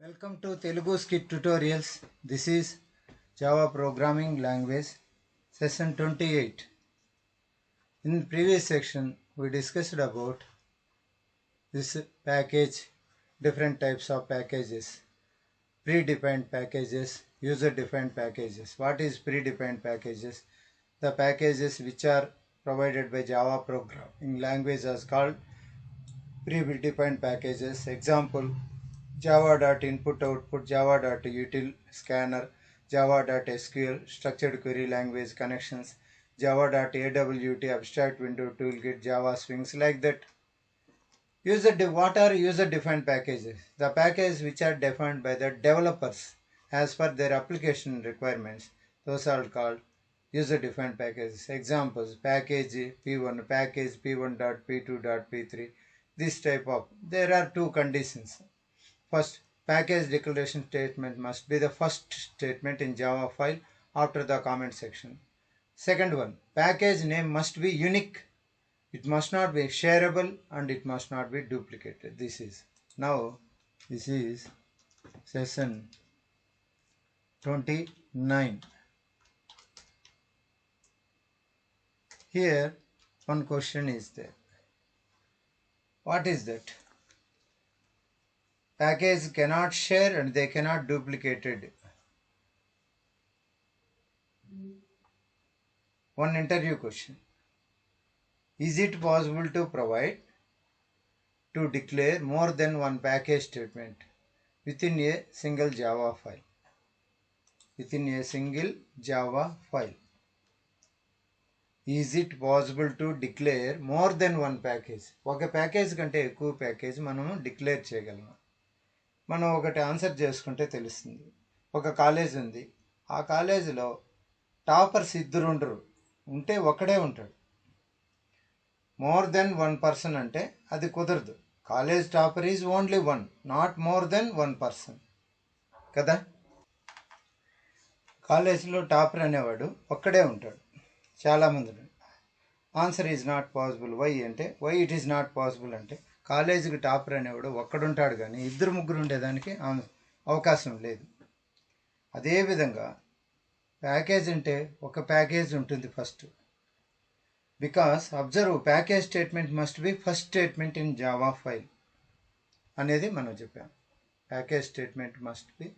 Welcome to Telugu Scit tutorials. This is Java programming language session 28. In the previous section we discussed about this package, different types of packages, predefined packages, user defined packages. What is predefined packages? The packages which are provided by Java programming language is called predefined packages. Example: java.input output, java.util scanner, java.sql structured query language connections, java.awt abstract window toolkit, java swings, like that. What are user defined packages? The packages which are defined by the developers as per their application requirements. Those are called user defined packages. Examples: package p1, package p1.p2.p3. This type of, there are two conditions. First, package declaration statement must be the first statement in Java file after the comment section. Second one, package name must be unique. It must not be shareable and it must not be duplicated. This is session 29. Here one question is there. What is that? Package cannot share and they cannot duplicate it. One interview question. Is it possible to declare more than one package statement within a single Java file? Within a single Java file. Is it possible to declare more than one package? ఒక package కంటే ఎక్కువ package మనము declare చేయగలము. మనం ఒకటి answer చేసుకుంటే తెలుస్తుంది. ఒక కాలేజ్ ఉంది, ఆ కాలేజీలో టాపర్స్ ఇద్దరు ఉండరు, ఉంటే ఒకడే ఉంటాడు. మోర్ దెన్ వన్ పర్సన్ అంటే అది కుదరదు. College topper is only one, not more than one person కదా. కాలేజీలో టాపర్ అనేవాడు ఒక్కడే ఉంటాడు, చాలామంది. Answer is not possible. Why it is not possible అంటే కాలేజీకి టాపర్ అనేవాడు ఒక్కడుంటాడు, కానీ ఇద్దరు ముగ్గురు ఉండేదానికి అవకాశం లేదు. అదేవిధంగా ప్యాకేజ్ అంటే ఒక ప్యాకేజ్ ఉంటుంది first. Because observe, package statement must be first statement in Java file అనేది మనం చెప్పాం. Package statement must be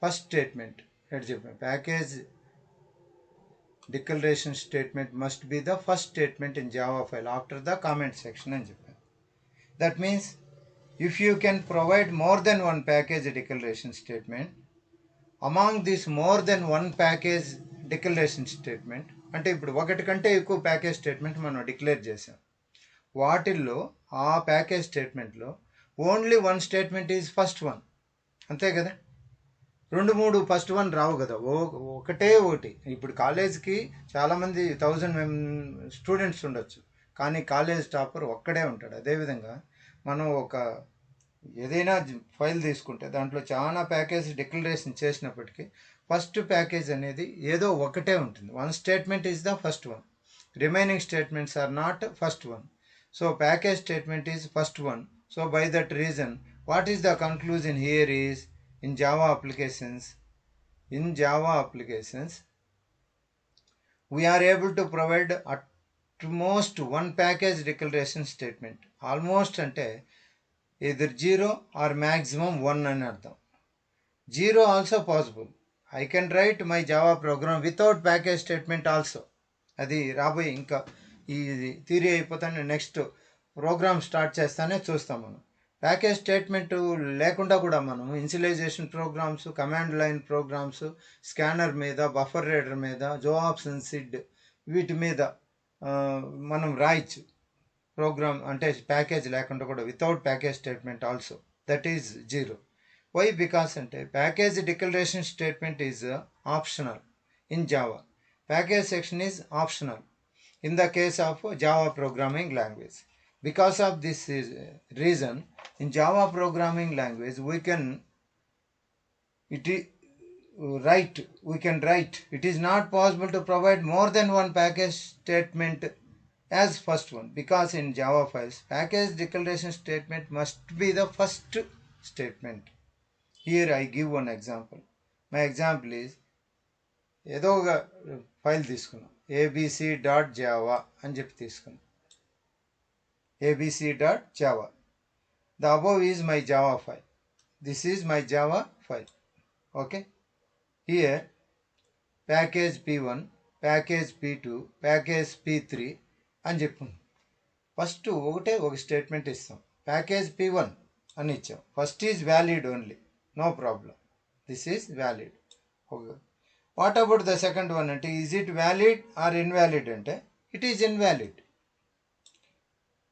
first statement ఎటు చెప్పాం. Package declaration statement must be the first statement in Java file after the comment section అని చెప్పాను. That means if you can provide more than one package declaration statement, among this more than one package declaration statement అంటే ఇప్పుడు ఒకటి కంటే ఎక్కువ package statement మనం declare చేసాం. వాటిల్లో ఆ ప్యాకేజ్ స్టేట్మెంట్లో only one statement is first one, అంతే కదా. రెండు మూడు ఫస్ట్ వన్ రావు కదా, ఒకటే ఒకటి. ఇప్పుడు కాలేజ్కి చాలామంది 1000 స్టూడెంట్స్ ఉండొచ్చు, కానీ కాలేజ్ టాపర్ ఒక్కడే ఉంటాడు. అదేవిధంగా మనం ఏదైనా ఫైల్ తీసుకుంటే దాంట్లో చాలా ప్యాకేజ్ డిక్లరేషన్ చేసినప్పటికీ ఫస్ట్ ప్యాకేజ్ అనేది ఏదో ఒకటే ఉంటుంది. One statement is the first one, remaining statements are not first one. So package statement is first one. So by that reason what is the conclusion here is, in Java applications, we are able to provide at most one package declaration statement. Almost అంటే either 0 or maximum 1 అని అర్థం. 0 also possible. I can write my Java program without package statement also. అది రాబోయే, ఇంకా ఈ theory అయిపోతానే next programme start చేస్తానే చూస్తాం మనం. ప్యాకేజ్ స్టేట్మెంట్ లేకుండా కూడా మనం initialization programs, command line programs, scanner మీద, బఫర్ రీడర్ మీద, జోఆప్స్ అండ్ సిడ్, వీటి మీద మనం రాయొచ్చు ప్రోగ్రామ్. అంటే ప్యాకేజ్ లేకుండా కూడా, without package statement also. That is 0. Why? Because అంటే package declaration statement is optional in Java. Package section is optional in the case of Java programming language. Because of this reason, in Java programming language we can write it is not possible to provide more than one package statement as first one, because in Java files package declaration statement must be the first statement. Here I give one example. My example is ఏదో ఒక file తీసుకున్నాం abc.java అని చెప్పి తీసుకున్నాం abc.java. The above is my Java file. This is my Java file. Okay. Here package P1, package P2, package P3 అని చెప్పు. First ఒక statement ఇస్తాం. ప్యాకేజ్ P1 అని ఇచ్చాం. First is valid only, no problem. This is valid. Okay. What about the second one అంటే is it valid or invalid అంటే it is invalid.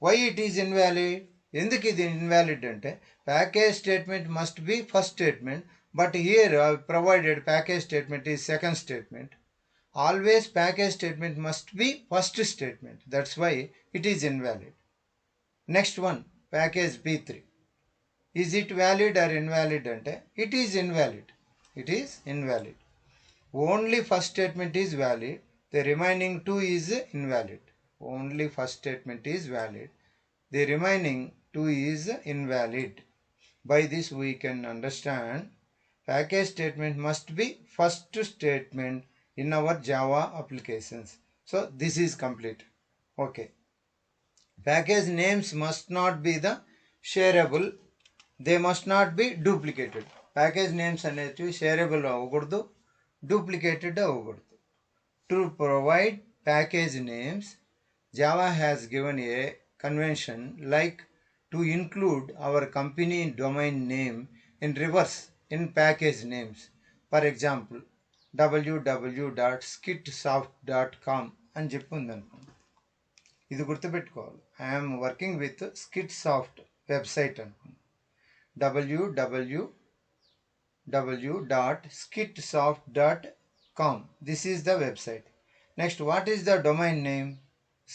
Why it is invalid? ఎందుకు ఇది invalid అంటే package statement must be first statement, but here provided package statement is second statement. Always package statement must be first statement. That's why it is invalid. Next one, package P3. Is it valid or invalid? Ante it is invalid. It is invalid. Only first statement is valid. The remaining two is invalid. Only first statement is valid. The remaining two is invalid. By this we can understand package statement must be first statement in our Java applications. So this is complete. Okay. Package names must not be the shareable. They must not be duplicated. Package names అనేవి shareable అవ్వకూడదు, duplicated అవ్వకూడదు. To provide package names, Java has given a convention like to include our company domain name in reverse in package names. For example, www.scitsoft.com అని చెప్పి ఉందనుకోండి. ఇది గుర్తుపెట్టుకోవాలి. I'm working with స్కిట్సాఫ్ట్ website అనుకోండి. www.skitsoft.com. This is the website. Next what is the domain name?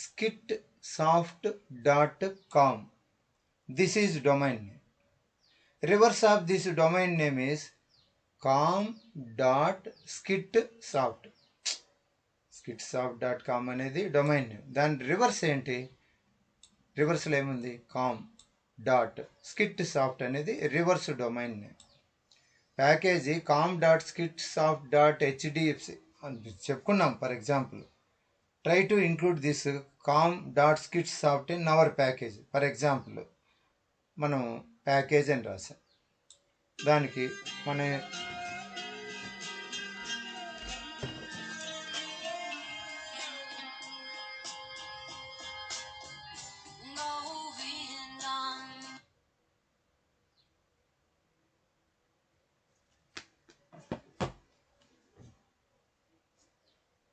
skitsoft.com. This is domain name. Reverse of this domain name is com.skitsoft. skitsoft.com అనేది domain name. దాని reverse ఏంటి? రివర్స్లో ఏముంది? com.skitsoft అనేది reverse domain name. Package com.skitsoft.hdfc అని చెప్పుకున్నాం. For example, try to include this com.skitsoft in our package. For example మనం package అని రాసాం. దానికి మన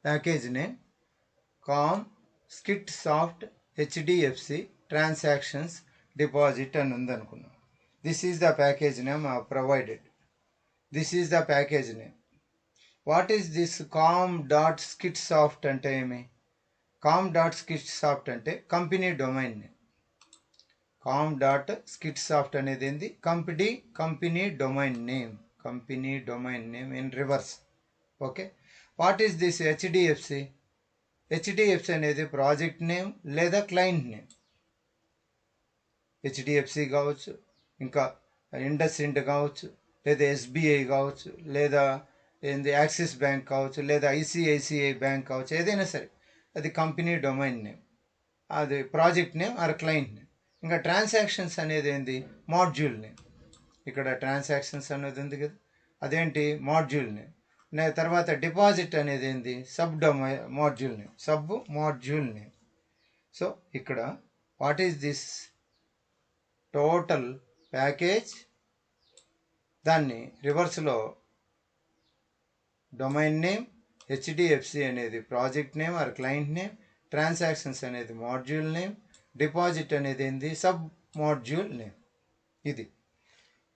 package name com Skitsoft HDFC transactions deposit అని ఉందనుకున్నాం. This is the package name provided. This is the package name. What is this com.skitsoft అంటే ఏమి? com.skitsoft అంటే కంపెనీ డొమైన్ నేమ్. com.skitsoft అనేది ఏంది? Company domain name. Company domain name in reverse. Okay. What is this HDFC? HDFC అనేది project name లేదా client name. HDFC కావచ్చు, ఇంకా Indus ఇండ్ కావచ్చు, లేదా ఎస్బీఐ కావచ్చు, లేదా ఏంది యాక్సిస్ బ్యాంక్ కావచ్చు, లేదా ఐసిఐసిఐ బ్యాంక్ కావచ్చు. ఏదైనా సరే అది కంపెనీ డొమైన్ నేమ్, అది project name or client name. ఇంకా ట్రాన్సాక్షన్స్ అనేది ఏంది? Module name. ఇక్కడ ట్రాన్సాక్షన్స్ అనేది ఉంది కదా, అదేంటి? Module name. తర్వాత డిపాజిట్ అనేది ఏంది? Sub module name. సో ఇక్కడ what is this? Total package, దాన్ని రివర్స్లో డొమైన్ నేమ్, హెచ్డిఎఫ్సి అనేది project name or client name, transactions అనేది మాడ్యూల్ నేమ్, డిపాజిట్ అనేది ఏంది? Sub module name. ఇది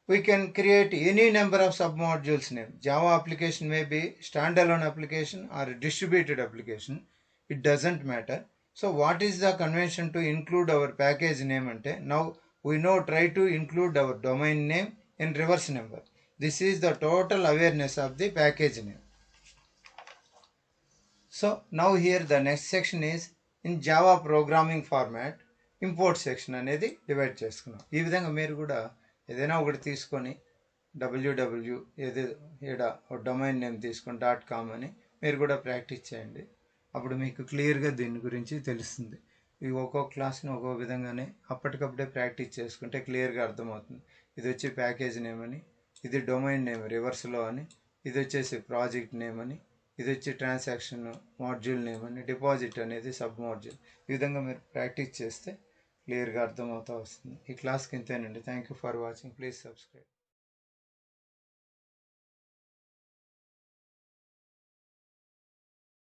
we can create any number of submodules name. Java application may be standalone application or a distributed application. It doesn't matter. So what is the convention to include our package name ante? Now we know try to include our domain name in reverse number. This is the total awareness of the package name. So now here the next section is in Java programming format import section అనేది divide చేసుకున్నాం. ఈ విధంగా మీరు కూడా ఏదైనా ఒకటి తీసుకొని www ఏదో ఈడ డొమైన్ నేమ్ తీసుకొని .com అని మీరు కూడా ప్రాక్టీస్ చేయండి. అప్పుడు మీకు క్లియర్గా దీని గురించి తెలుస్తుంది. ఇవి ఒక్కొక్క క్లాస్ని ఒక్కొక్క విధంగానే అప్పటికప్పుడే ప్రాక్టీస్ చేసుకుంటే క్లియర్గా అర్థమవుతుంది. ఇది వచ్చి ప్యాకేజ్ నేమ్ అని, ఇది డొమైన్ నేమ్ రివర్స్లో అని, ఇది వచ్చేసి ప్రాజెక్ట్ నేమ్ అని, ఇది వచ్చి ట్రాన్సాక్షన్ మాడ్యూల్ నేమ్ అని, డిపాజిట్ అనేది సబ్ మాడ్యూల్. ఈ విధంగా మీరు ప్రాక్టీస్ చేస్తే క్లియర్గా అర్థమవుతూ వస్తుంది. ఈ క్లాస్కి ఇంతేనండి. Thank you for watching. Please subscribe.